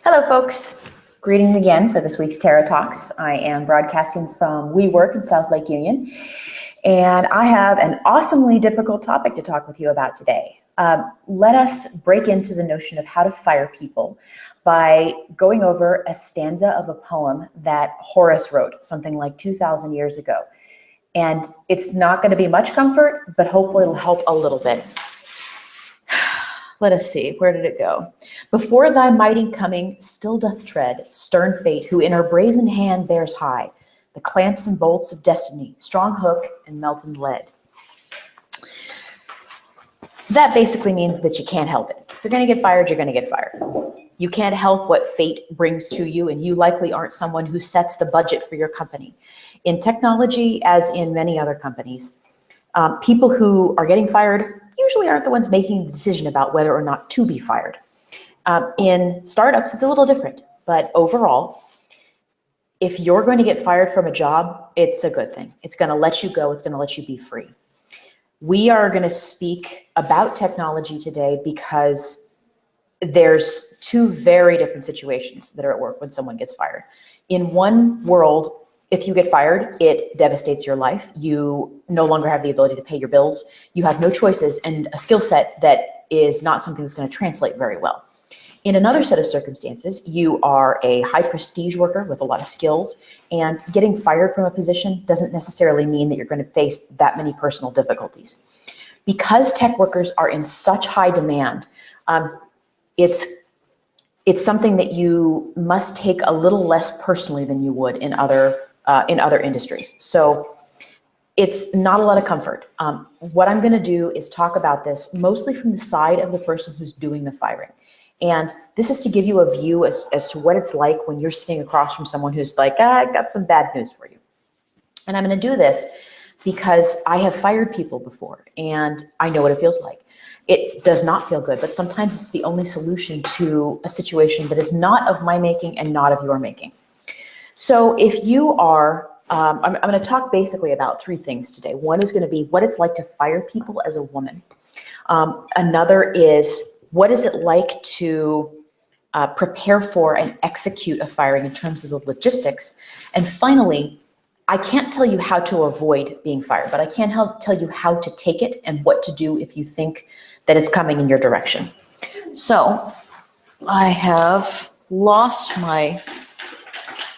Hello, folks. Greetings again for this week's Tarah Talks. I am broadcasting from WeWork in South Lake Union, and I have an awesomely difficult topic to talk with you about today. Let us break into the notion of how to fire people by going over a stanza of a poem that Horace wrote something like 2,000 years ago. And it's not going to be much comfort, but hopefully it'll help a little bit. Let us see, where did it go? Before thy mighty coming still doth tread stern fate, who in her brazen hand bears high the clamps and bolts of destiny, strong hook and melted lead. That basically means that you can't help it. If you're going to get fired, you're going to get fired. You can't help what fate brings to you, and you likely aren't someone who sets the budget for your company. In technology, as in many other companies, people who are getting fired usually aren't the ones making the decision about whether or not to be fired. In startups, it's a little different, but overall, if you're going to get fired from a job, it's a good thing. It's going to let you go. It's going to let you be free. We are going to speak about technology today because there's two very different situations that are at work when someone gets fired. In one world, if you get fired, it devastates your life. You no longer have the ability to pay your bills. You have no choices and a skill set that is not something that's going to translate very well. In another set of circumstances, you are a high prestige worker with a lot of skills, and getting fired from a position doesn't necessarily mean that you're going to face that many personal difficulties. Because tech workers are in such high demand, it's something that you must take a little less personally than you would in other industries. So it's not a lot of comfort. What I'm going to do is talk about this mostly from the side of the person who's doing the firing. And this is to give you a view as to what it's like when you're sitting across from someone who's like, I got some bad news for you. And I'm going to do this because I have fired people before and I know what it feels like. It does not feel good, but sometimes it's the only solution to a situation that is not of my making and not of your making. So if you are, I'm going to talk basically about three things today. One is going to be what it's like to fire people as a woman. Another is what is it like to prepare for and execute a firing in terms of the logistics. And finally, I can't tell you how to avoid being fired, but I can tell you how to take it and what to do if you think that it's coming in your direction. So I have lost my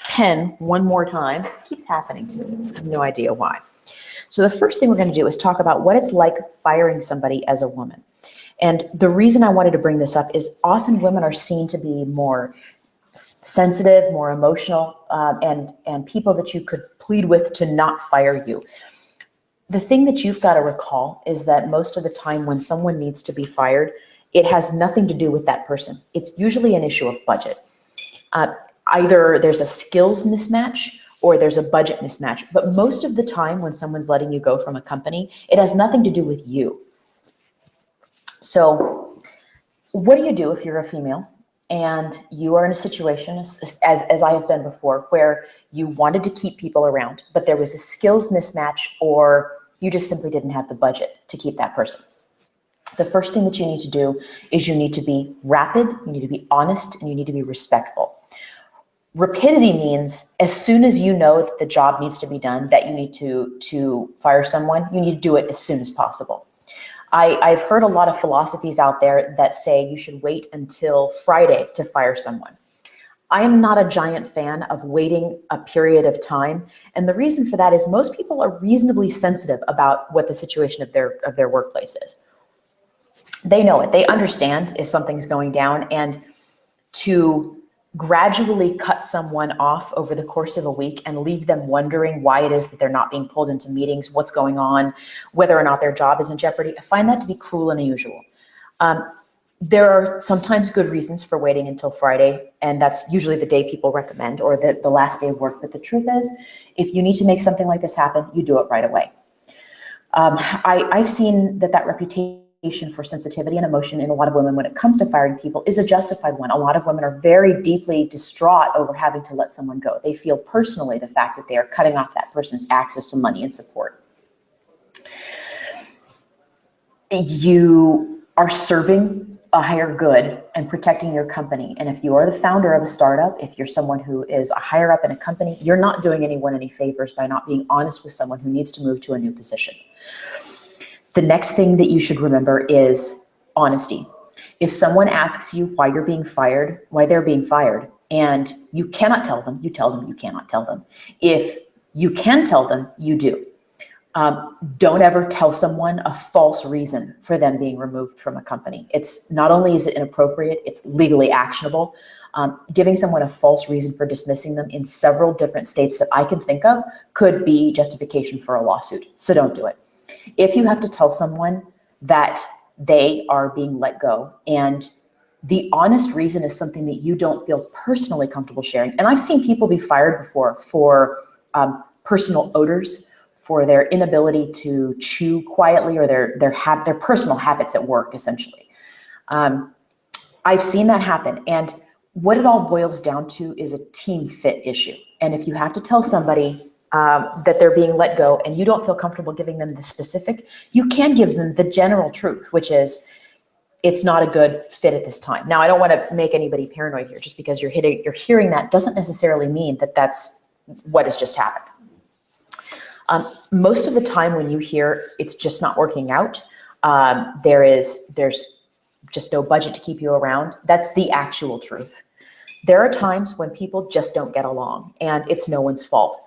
pen one more time. It keeps happening to me. I have no idea why. So the first thing we're going to do is talk about what it's like firing somebody as a woman. And the reason I wanted to bring this up is often women are seen to be more sensitive, more emotional, and people that you could plead with to not fire you. The thing that you've got to recall is that most of the time when someone needs to be fired, it has nothing to do with that person. It's usually an issue of budget. Either there's a skills mismatch or there's a budget mismatch. But most of the time when someone's letting you go from a company, it has nothing to do with you. So what do you do if you're a female and you are in a situation, as I have been before, where you wanted to keep people around, but there was a skills mismatch or you just simply didn't have the budget to keep that person? The first thing that you need to do is you need to be rapid, you need to be honest, and you need to be respectful. Rapidity means as soon as you know that the job needs to be done, that you need to fire someone, you need to do it as soon as possible. I've heard a lot of philosophies out there that say you should wait until Friday to fire someone. I am not a giant fan of waiting a period of time. And the reason for that is most people are reasonably sensitive about what the situation of their workplace is. They know it. They understand if something's going down, and to gradually cut someone off over the course of a week and leave them wondering why it is that they're not being pulled into meetings, what's going on, whether or not their job is in jeopardy, I find that to be cruel and unusual. There are sometimes good reasons for waiting until Friday, and that's usually the day people recommend or the last day of work. But the truth is, if you need to make something like this happen, you do it right away. I've seen that reputation for sensitivity and emotion in a lot of women when it comes to firing people is a justified one. A lot of women are very deeply distraught over having to let someone go. They feel personally the fact that they are cutting off that person's access to money and support. You are serving a higher good and protecting your company. And if you are the founder of a startup, if you're someone who is a higher up in a company, you're not doing anyone any favors by not being honest with someone who needs to move to a new position. The next thing that you should remember is honesty. If someone asks you why you're being fired, why they're being fired, and you cannot tell them, you tell them you cannot tell them. If you can tell them, you do. Don't ever tell someone a false reason for them being removed from a company. It's not only is it inappropriate, it's legally actionable. Giving someone a false reason for dismissing them in several different states that I can think of could be justification for a lawsuit. So don't do it. If you have to tell someone that they are being let go and the honest reason is something that you don't feel personally comfortable sharing, and I've seen people be fired before for personal odors, for their inability to chew quietly, or their personal habits at work, essentially. I've seen that happen. And what it all boils down to is a team fit issue. And if you have to tell somebody that they're being let go and you don't feel comfortable giving them the specific, you can give them the general truth, which is it's not a good fit at this time. Now, I don't want to make anybody paranoid here. Just because you're hearing that doesn't necessarily mean that that's what has just happened. Most of the time when you hear it's just not working out, there's just no budget to keep you around, that's the actual truth. There are times when people just don't get along and it's no one's fault.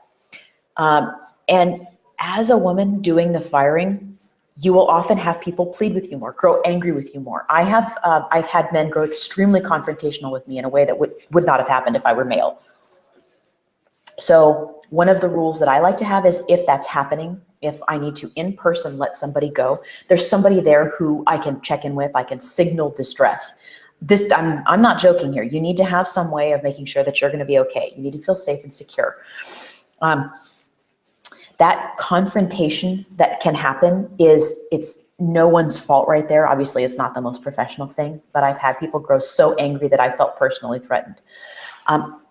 And as a woman doing the firing, you will often have people plead with you more, grow angry with you more. I've had men grow extremely confrontational with me in a way that would not have happened if I were male. So one of the rules that I like to have is if that's happening, if I need to in person let somebody go, there's somebody there who I can check in with, I can signal distress. I'm not joking here. You need to have some way of making sure that you're going to be okay. You need to feel safe and secure. That confrontation that can happen it's no one's fault right there. Obviously, it's not the most professional thing, but I've had people grow so angry that I felt personally threatened.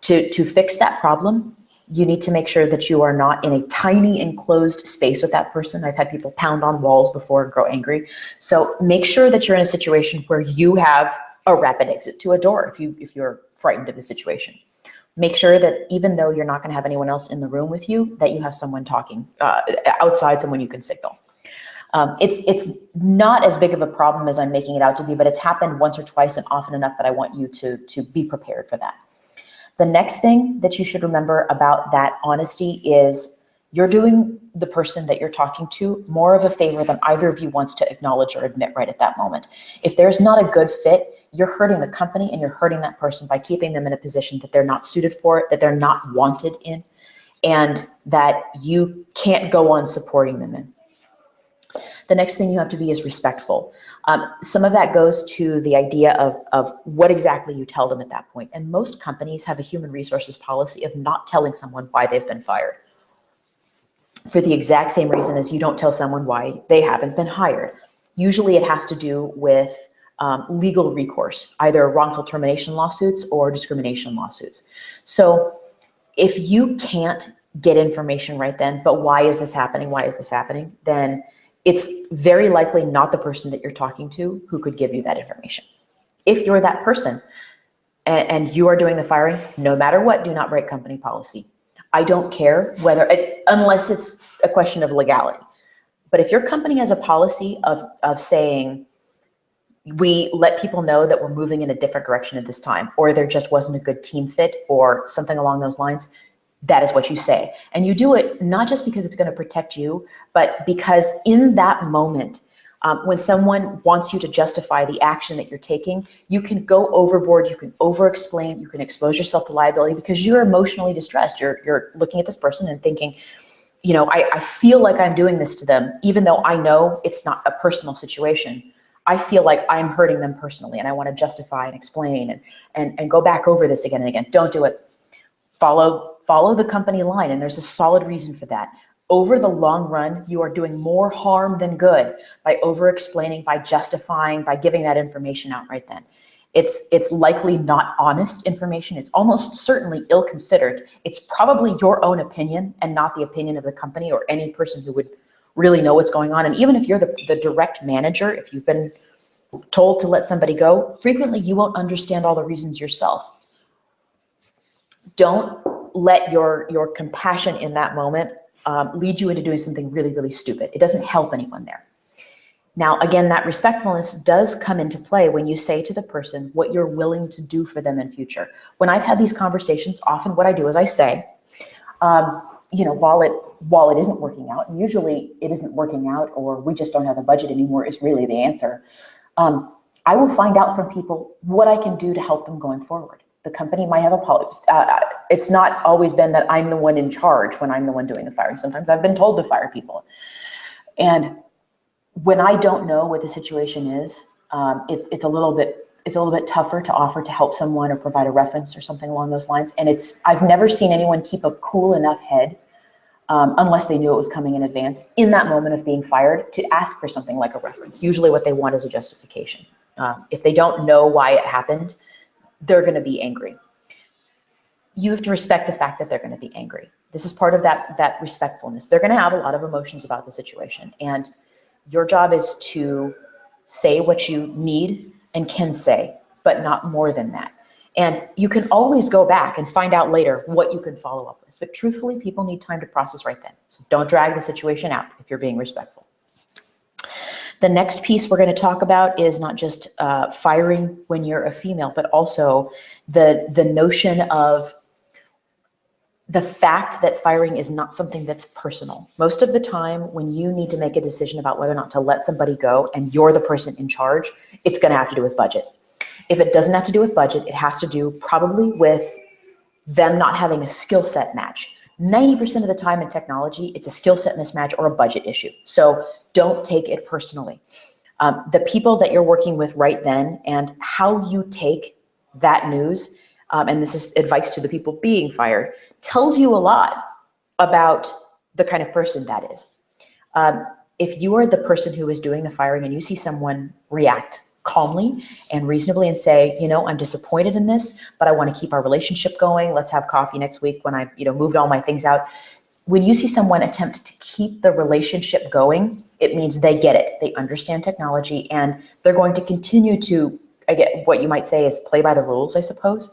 To fix that problem, you need to make sure that you are not in a tiny enclosed space with that person. I've had people pound on walls before and grow angry. So make sure that you're in a situation where you have a rapid exit to a door if you're frightened of the situation. Make sure that even though you're not going to have anyone else in the room with you, that you have someone talking outside, someone you can signal. It's not as big of a problem as I'm making it out to be, but it's happened once or twice and often enough that I want you to be prepared for that. The next thing that you should remember about that honesty is you're doing the person that you're talking to more of a favor than either of you wants to acknowledge or admit right at that moment. If there's not a good fit, you're hurting the company and you're hurting that person by keeping them in a position that they're not suited for, that they're not wanted in, and that you can't go on supporting them in. The next thing you have to be is respectful. Some of that goes to the idea of what exactly you tell them at that point. And most companies have a human resources policy of not telling someone why they've been fired, for the exact same reason as you don't tell someone why they haven't been hired. Usually it has to do with legal recourse, either wrongful termination lawsuits or discrimination lawsuits. So if you can't get information right then, but why is this happening? Why is this happening? Then it's very likely not the person that you're talking to who could give you that information. If you're that person and you are doing the firing, no matter what, do not break company policy. I don't care unless it's a question of legality. But if your company has a policy of saying, we let people know that we're moving in a different direction at this time, or there just wasn't a good team fit or something along those lines, that is what you say. And you do it not just because it's going to protect you, but because in that moment, when someone wants you to justify the action that you're taking, you can go overboard, you can over-explain, you can expose yourself to liability because you're emotionally distressed. You're looking at this person and thinking, you know, I feel like I'm doing this to them, even though I know it's not a personal situation. I feel like I'm hurting them personally and I want to justify and explain and go back over this again and again. Don't do it. Follow the company line, and there's a solid reason for that. Over the long run, you are doing more harm than good by over-explaining, by justifying, by giving that information out right then. It's likely not honest information. It's almost certainly ill-considered. It's probably your own opinion and not the opinion of the company or any person who would really know what's going on. And even if you're the direct manager, if you've been told to let somebody go, frequently you won't understand all the reasons yourself. Don't let your compassion in that moment lead you into doing something really, really stupid. It doesn't help anyone there. Now, again, that respectfulness does come into play when you say to the person what you're willing to do for them in future. When I've had these conversations, often what I do is I say, while it isn't working out, and usually it isn't working out, or we just don't have the budget anymore is really the answer. I will find out from people what I can do to help them going forward. The company might have a policy. It's not always been that I'm the one in charge when I'm the one doing the firing. Sometimes I've been told to fire people. And when I don't know what the situation is, it's a little bit tougher to offer to help someone or provide a reference or something along those lines. And I've never seen anyone keep a cool enough head, unless they knew it was coming in advance, in that moment of being fired, to ask for something like a reference. Usually what they want is a justification. If they don't know why it happened, they're going to be angry. You have to respect the fact that they're going to be angry. This is part of that respectfulness. They're going to have a lot of emotions about the situation, and your job is to say what you need and can say, but not more than that. And you can always go back and find out later what you can follow up with. But truthfully, people need time to process right then. So don't drag the situation out if you're being respectful. The next piece we're going to talk about is not just firing when you're a female, but also the notion of the fact that firing is not something that's personal. Most of the time, when you need to make a decision about whether or not to let somebody go and you're the person in charge, it's going to have to do with budget. If it doesn't have to do with budget, it has to do probably with them not having a skill set match. 90% of the time in technology, it's a skill set mismatch or a budget issue. So don't take it personally. The people that you're working with right then and how you take that news, and this is advice to the people being fired, tells you a lot about the kind of person that is. If you are the person who is doing the firing and you see someone react calmly and reasonably and say, I'm disappointed in this, but I want to keep our relationship going. Let's have coffee next week when I, moved all my things out. When you see someone attempt to keep the relationship going, it means they get it. They understand technology and they're going to continue to, what you might say is play by the rules, I suppose.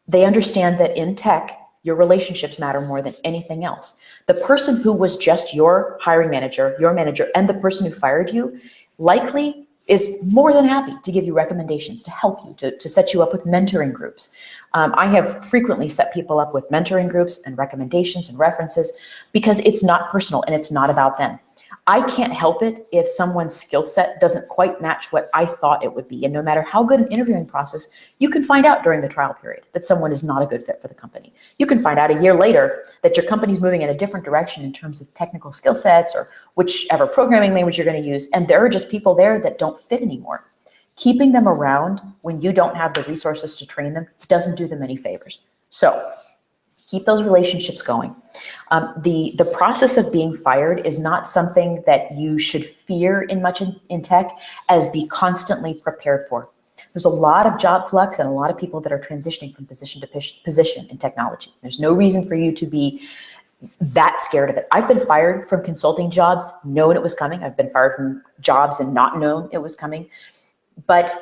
They understand that in tech, your relationships matter more than anything else. The person who was just your hiring manager, your manager, and the person who fired you likely is more than happy to give you recommendations, to help you, to set you up with mentoring groups. I have frequently set people up with mentoring groups and recommendations and references because it's not personal and it's not about them. I can't help it if someone's skill set doesn't quite match what I thought it would be. And no matter how good an interviewing process, you can find out during the trial period that someone is not a good fit for the company. You can find out a year later that your company's moving in a different direction in terms of technical skill sets or whichever programming language you're going to use. And there are just people there that don't fit anymore. Keeping them around when you don't have the resources to train them doesn't do them any favors. So keep those relationships going. The process of being fired is not something that you should fear in tech as be constantly prepared for. There's a lot of job flux and a lot of people that are transitioning from position to position in technology. There's no reason for you to be that scared of it. I've been fired from consulting jobs, knowing it was coming. I've been fired from jobs and not known it was coming. But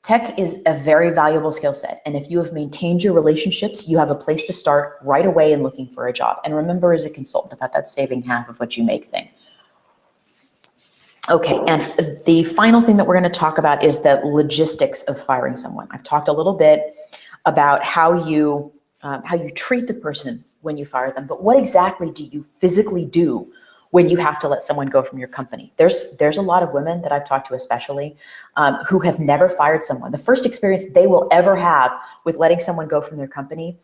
tech is a very valuable skill set. And if you have maintained your relationships, you have a place to start right away in looking for a job. And remember, as a consultant, about that saving half of what you make thing. Okay, and the final thing that we're going to talk about is the logistics of firing someone. I've talked a little bit about how you treat the person when you fire them, but what exactly do you physically do when you have to let someone go from your company? There's a lot of women that I've talked to especially who have never fired someone. The first experience they will ever have with letting someone go from their company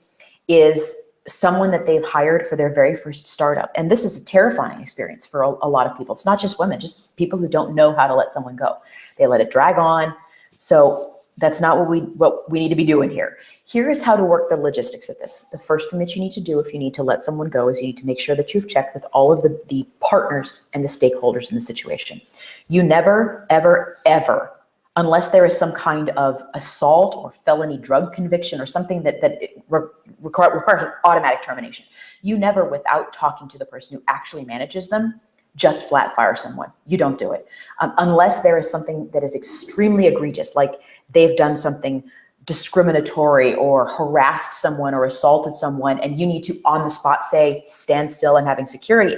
is someone that they've hired for their very first startup. And this is a terrifying experience for a lot of people. It's not just women, just people who don't know how to let someone go. They let it drag on. So that's not what we need to be doing here. Here is how to work the logistics of this. The first thing that you need to do if you need to let someone go is you need to make sure that you've checked with all of the partners and the stakeholders in the situation. You never, ever, ever, unless there is some kind of assault or felony drug conviction or something that requires an automatic termination, you never, without talking to the person who actually manages them, just flat fire someone. You don't do it. Unless there is something that is extremely egregious, like they've done something discriminatory or harassed someone or assaulted someone, and you need to on the spot say, stand still, and having security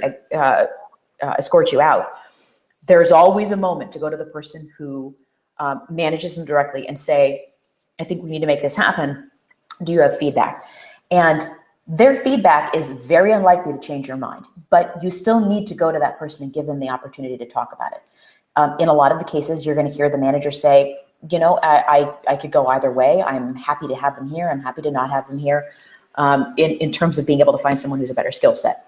escort you out. There's always a moment to go to the person who manages them directly and say, I think we need to make this happen. Do you have feedback? And their feedback is very unlikely to change your mind, but you still need to go to that person and give them the opportunity to talk about it. In a lot of the cases, you're going to hear the manager say, I could go either way. I'm happy to have them here. I'm happy to not have them here, in terms of being able to find someone who's a better skill set.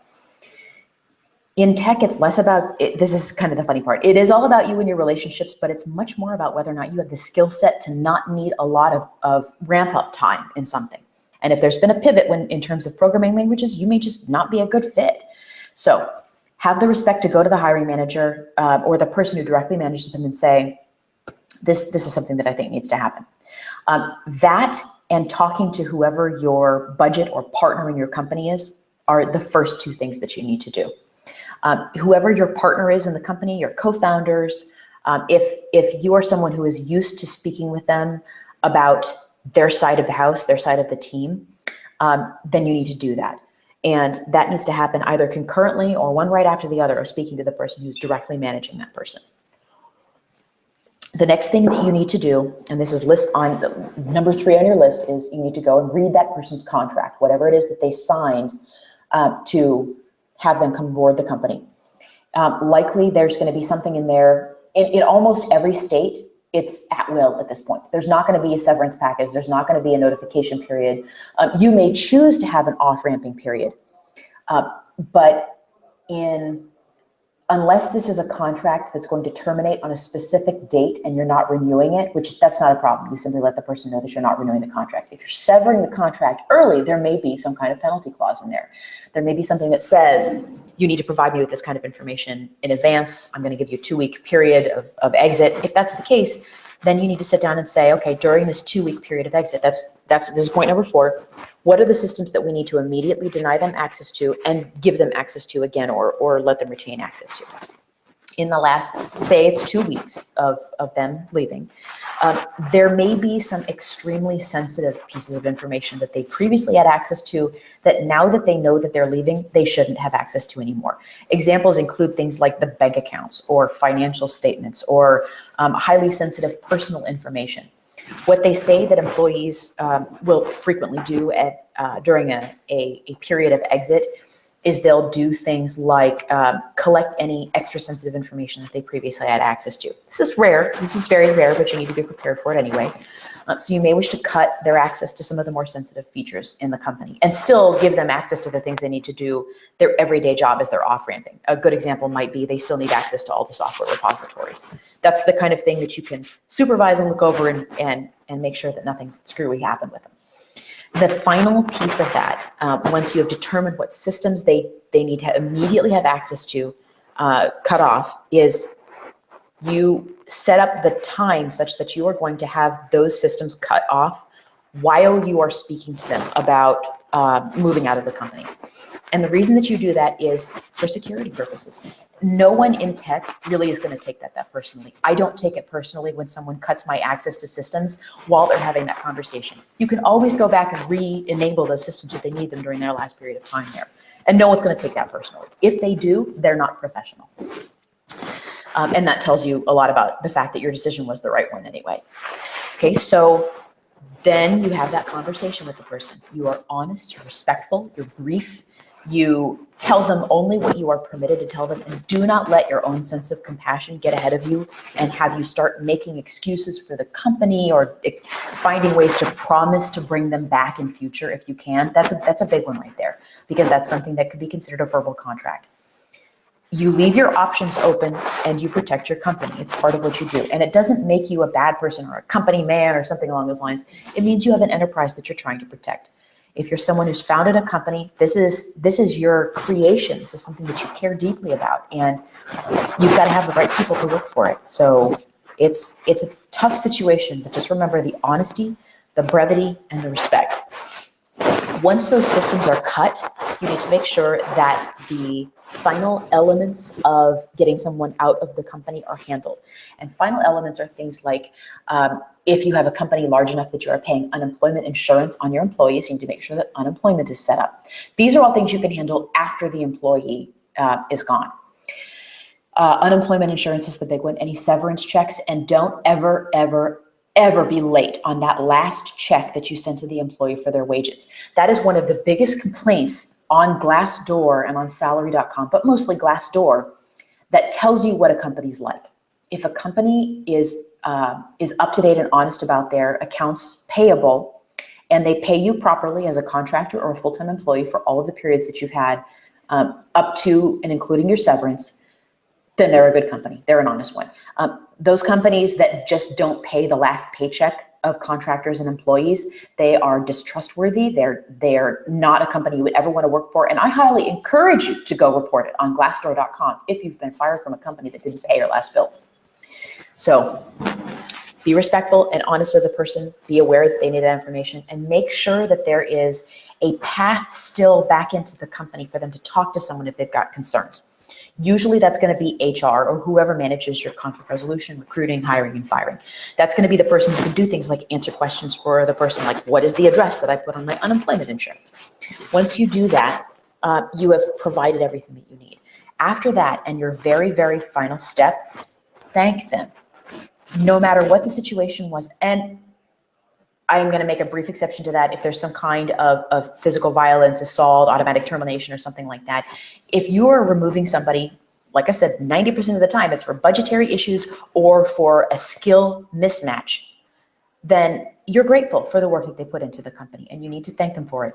In tech, it's less about it. This is kind of the funny part. It is all about you and your relationships, but it's much more about whether or not you have the skill set to not need a lot of ramp up time in something. And if there's been a pivot in terms of programming languages, you may just not be a good fit. So have the respect to go to the hiring manager or the person who directly manages them and say, this is something that I think needs to happen. That and talking to whoever your budget or partner in your company is are the first two things that you need to do. Whoever your partner is in the company, your co-founders, if you are someone who is used to speaking with them about their side of the house, their side of the team, then you need to do that. And that needs to happen either concurrently or one right after the other, or speaking to the person who's directly managing that person. The next thing that you need to do, and this is number 3 on your list, is you need to go and read that person's contract, whatever it is that they signed to have them come aboard the company. Likely there's going to be something in there. In almost every state, it's at will at this point. There's not going to be a severance package. There's not going to be a notification period. You may choose to have an off-ramping period, but unless this is a contract that's going to terminate on a specific date and you're not renewing it, which that's not a problem. You simply let the person know that you're not renewing the contract. If you're severing the contract early, there may be some kind of penalty clause in there. There may be something that says, you need to provide me with this kind of information in advance. I'm going to give you a 2-week period of exit. If that's the case, then you need to sit down and say, okay, during this 2-week period of exit, this is point number 4. What are the systems that we need to immediately deny them access to and give them access to again, or let them retain access to? In the last, say it's 2 weeks of them leaving, there may be some extremely sensitive pieces of information that they previously had access to that now that they know that they're leaving, they shouldn't have access to anymore. Examples include things like the bank accounts or financial statements or highly sensitive personal information. What they say that employees will frequently do during a period of exit is they'll do things like collect any extra sensitive information that they previously had access to. This is rare. This is very rare, but you need to be prepared for it anyway. So you may wish to cut their access to some of the more sensitive features in the company and still give them access to the things they need to do their everyday job as they're off-ramping. A good example might be they still need access to all the software repositories. That's the kind of thing that you can supervise and look over and make sure that nothing screwy happened with them. The final piece of that, once you have determined what systems they need to immediately have access to cut off, is you set up the time such that you are going to have those systems cut off while you are speaking to them about moving out of the company. And the reason that you do that is for security purposes. No one in tech really is going to take that personally. I don't take it personally when someone cuts my access to systems while they're having that conversation. You can always go back and re-enable those systems if they need them during their last period of time there. And no one's going to take that personally. If they do, they're not professional. And that tells you a lot about the fact that your decision was the right one anyway. Okay, so then you have that conversation with the person. You are honest, you're respectful, you're brief. You tell them only what you are permitted to tell them, and do not let your own sense of compassion get ahead of you and have you start making excuses for the company or finding ways to promise to bring them back in future if you can. That's a big one right there, because that's something that could be considered a verbal contract. You leave your options open and you protect your company. It's part of what you do. And it doesn't make you a bad person or a company man or something along those lines. It means you have an enterprise that you're trying to protect. If you're someone who's founded a company, this is your creation. This is something that you care deeply about, and you've got to have the right people to work for it. So it's a tough situation, but just remember the honesty, the brevity, and the respect. Once those systems are cut, you need to make sure that the final elements of getting someone out of the company are handled. And final elements are things like, if you have a company large enough that you are paying unemployment insurance on your employees, you need to make sure that unemployment is set up. These are all things you can handle after the employee is gone. Unemployment insurance is the big one. Any severance checks, and don't ever be late on that last check that you send to the employee for their wages. That is one of the biggest complaints on Glassdoor and on salary.com, but mostly Glassdoor, that tells you what a company's like. If a company is up to date and honest about their accounts payable, and they pay you properly as a contractor or a full-time employee for all of the periods that you've had up to and including your severance, then they're a good company. They're an honest one. Those companies that just don't pay the last paycheck of contractors and employees, they are distrustworthy. They're not a company you would ever want to work for. And I highly encourage you to go report it on Glassdoor.com if you've been fired from a company that didn't pay your last bills. So be respectful and honest of the person. Be aware that they need that information, and make sure that there is a path still back into the company for them to talk to someone if they've got concerns. Usually that's going to be HR or whoever manages your conflict resolution, recruiting, hiring, and firing. That's going to be the person who can do things like answer questions for the person, like, what is the address that I put on my unemployment insurance? Once you do that, you have provided everything that you need. After that, and your very, very final step, thank them. No matter what the situation was. And I'm going to make a brief exception to that if there's some kind of physical violence, assault, automatic termination, or something like that. If you are removing somebody, like I said, 90% of the time it's for budgetary issues or for a skill mismatch, then you're grateful for the work that they put into the company, and you need to thank them for it.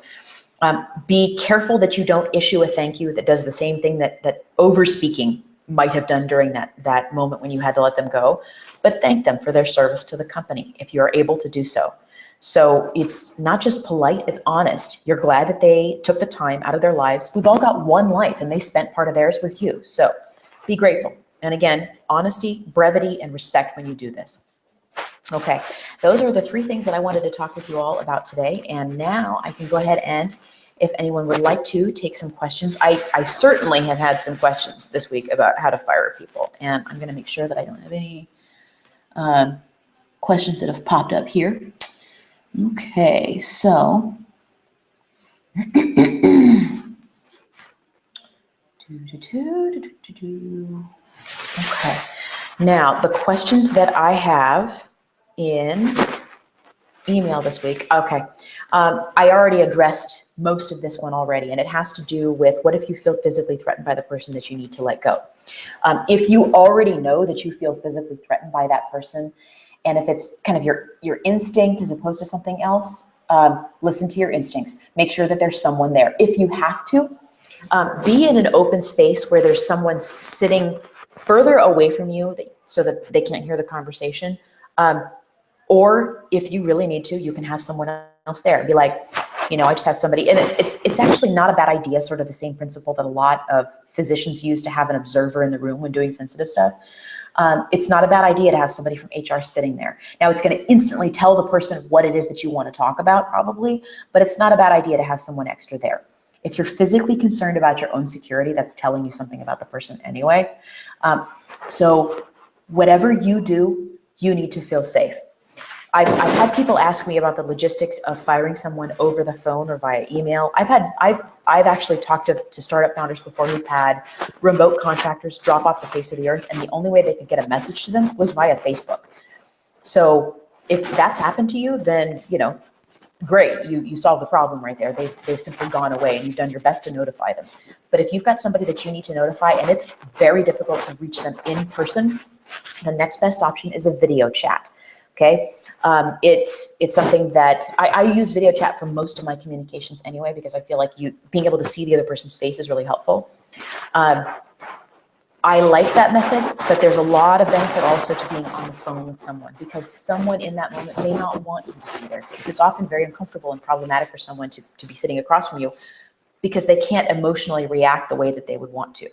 Be careful that you don't issue a thank you that does the same thing that over-speaking might have done during that moment when you had to let them go, but thank them for their service to the company if you're able to do so. So it's not just polite, it's honest. You're glad that they took the time out of their lives. We've all got one life, and they spent part of theirs with you. So be grateful. And again, honesty, brevity, and respect when you do this. Okay, those are the 3 things that I wanted to talk with you all about today. And now I can go ahead and, if anyone would like to, take some questions. I certainly have had some questions this week about how to fire people. And I'm going to make sure that I don't have any questions that have popped up here. Okay, so okay. Now, the questions that I have in email this week. Okay, I already addressed most of this one already, and it has to do with what if you feel physically threatened by the person that you need to let go. If you already know that you feel physically threatened by that person, and if it's kind of your instinct as opposed to something else, listen to your instincts. Make sure that there's someone there. If you have to, be in an open space where there's someone sitting further away from you so that they can't hear the conversation. Or if you really need to, you can have someone else there. Be like, I just have somebody. And it's actually not a bad idea, sort of the same principle that a lot of physicians use to have an observer in the room when doing sensitive stuff. It's not a bad idea to have somebody from HR sitting there. Now, it's going to instantly tell the person what it is that you want to talk about, probably, but it's not a bad idea to have someone extra there. If you're physically concerned about your own security, that's telling you something about the person anyway. So whatever you do, you need to feel safe. I've had people ask me about the logistics of firing someone over the phone or via email. I've actually talked to startup founders before who've had remote contractors drop off the face of the earth, and the only way they could get a message to them was via Facebook. So if that's happened to you, then great, you solved the problem right there. They've simply gone away, and you've done your best to notify them. But if you've got somebody that you need to notify and it's very difficult to reach them in person, the next best option is a video chat. Okay. It's something that I use video chat for most of my communications anyway, because I feel like being able to see the other person's face is really helpful. I like that method, but there's a lot of benefit also to being on the phone with someone, because someone in that moment may not want you to see their face. It's often very uncomfortable and problematic for someone to be sitting across from you because they can't emotionally react the way that they would want to.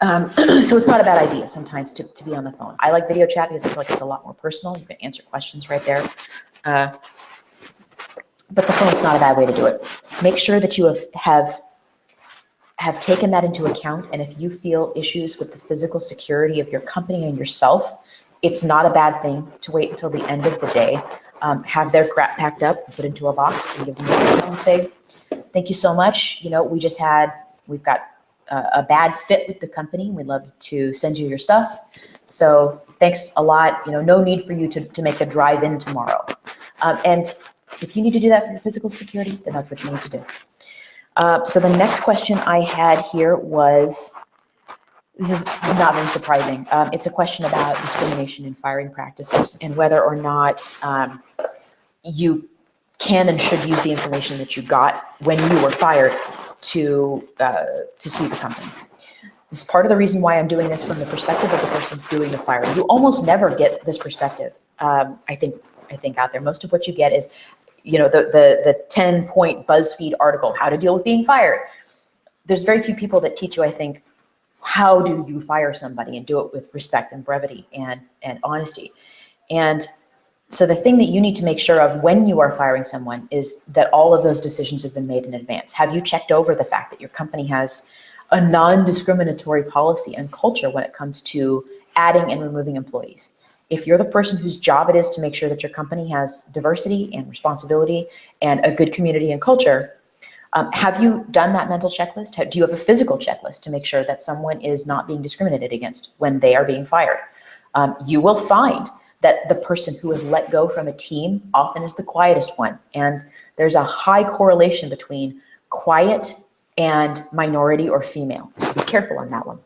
So it's not a bad idea sometimes to be on the phone. I like video chat because I feel like it's a lot more personal. You can answer questions right there. But the phone's not a bad way to do it. Make sure that you have have taken that into account, and if you feel issues with the physical security of your company and yourself, it's not a bad thing to wait until the end of the day, have their crap packed up, put into a box, and give them and say, thank you so much. You know, we've got a bad fit with the company. We'd love to send you your stuff. So thanks a lot. You know, no need for you to make a drive in tomorrow. And if you need to do that for your physical security, then that's what you need to do. So the next question I had here was, this is not very surprising. It's a question about discrimination in firing practices and whether or not you can and should use the information that you got when you were fired to sue the company. This is part of the reason why I'm doing this from the perspective of the person doing the firing. You almost never get this perspective. I think out there, most of what you get is, you know, the 10-point BuzzFeed article, how to deal with being fired. There's very few people that teach you, I think, how do you fire somebody and do it with respect and brevity and honesty. And so the thing that you need to make sure of when you are firing someone is that all of those decisions have been made in advance. Have you checked over the fact that your company has a non-discriminatory policy and culture when it comes to adding and removing employees? If you're the person whose job it is to make sure that your company has diversity and responsibility and a good community and culture, have you done that mental checklist? Do you have a physical checklist to make sure that someone is not being discriminated against when they are being fired? You will find that the person who is let go from a team often is the quietest one. And there's a high correlation between quiet and minority or female. So be careful on that one.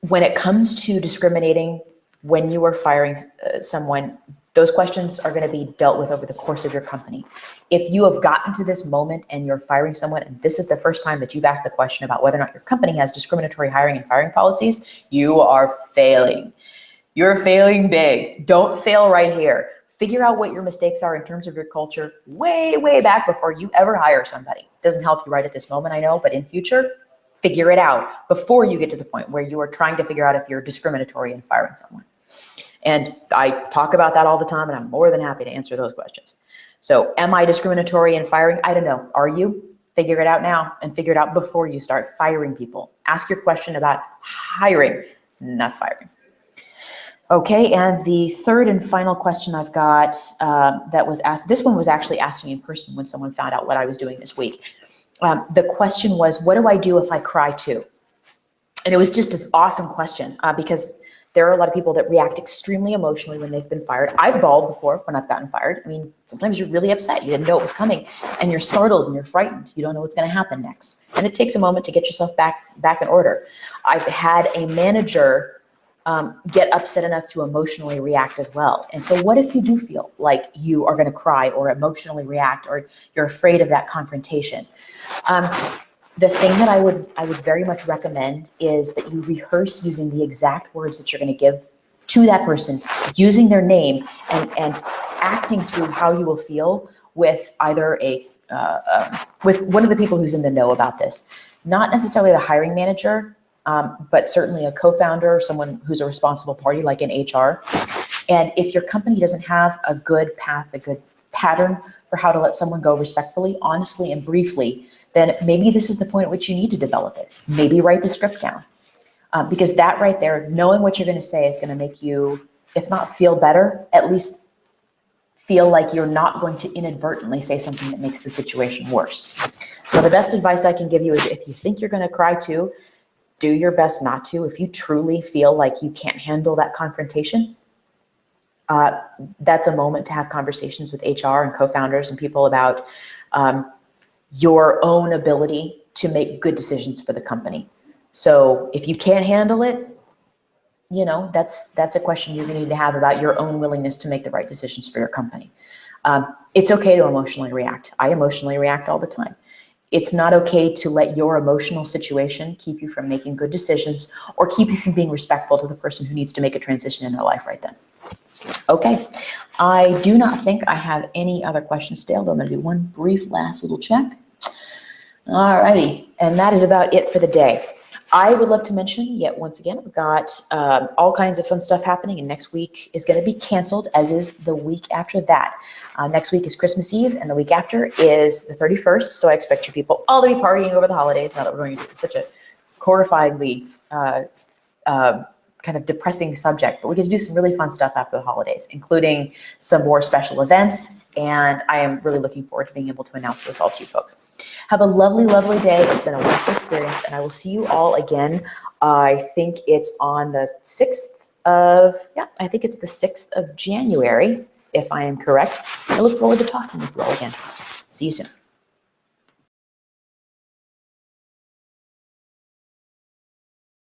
When it comes to discriminating when you are firing someone, those questions are going to be dealt with over the course of your company. If you have gotten to this moment and you're firing someone, and this is the first time that you've asked the question about whether or not your company has discriminatory hiring and firing policies, you are failing. You're failing big. Don't fail right here. Figure out what your mistakes are in terms of your culture way, way back before you ever hire somebody. Doesn't help you right at this moment, I know, but in future, figure it out before you get to the point where you are trying to figure out if you're discriminatory in firing someone. And I talk about that all the time, and I'm more than happy to answer those questions. So am I discriminatory in firing? I don't know. Are you? Figure it out now, and figure it out before you start firing people. Ask your question about hiring, not firing. Okay, and the third and final question I've got that was asked, this one was actually asked to me in person when someone found out what I was doing this week. The question was, what do I do if I cry too? And it was just an awesome question because there are a lot of people that react extremely emotionally when they've been fired. I've bawled before when I've gotten fired. I mean, sometimes you're really upset. You didn't know it was coming, and you're startled and you're frightened. You don't know what's going to happen next. And it takes a moment to get yourself back in order. I've had a manager get upset enough to emotionally react as well. And so what if you do feel like you are going to cry or emotionally react, or you're afraid of that confrontation? The thing that I would very much recommend is that you rehearse using the exact words that you're going to give to that person, using their name and acting through how you will feel with either with one of the people who's in the know about this, not necessarily the hiring manager, but certainly a co-founder or someone who's a responsible party like in HR. And if your company doesn't have a good path, a good pattern for how to let someone go respectfully, honestly, and briefly, then maybe this is the point at which you need to develop it. Maybe write the script down. Because that right there, knowing what you're going to say is going to make you, if not feel better, at least feel like you're not going to inadvertently say something that makes the situation worse. So the best advice I can give you is, if you think you're going to cry too, do your best not to. If you truly feel like you can't handle that confrontation, that's a moment to have conversations with HR and co-founders and people about your own ability to make good decisions for the company. So if you can't handle it, you know, that's a question you're going to need to have about your own willingness to make the right decisions for your company. It's okay to emotionally react. I emotionally react all the time. It's not okay to let your emotional situation keep you from making good decisions or keep you from being respectful to the person who needs to make a transition in their life right then. Okay, I do not think I have any other questions today, although I'm going to do one brief last little check. All righty, and that is about it for the day. I would love to mention yet once again, I've got all kinds of fun stuff happening, and next week is going to be canceled, as is the week after that. Next week is Christmas Eve, and the week after is the 31st. So I expect you people all to be partying over the holidays. Now that we're going into such a horrifyingly kind of depressing subject, but we get to do some really fun stuff after the holidays, including some more special events. And I am really looking forward to being able to announce this all to you folks. Have a lovely, lovely day. It's been a wonderful experience, and I will see you all again. I think it's on the 6th of January, if I am correct. I look forward to talking with you all again. See you soon.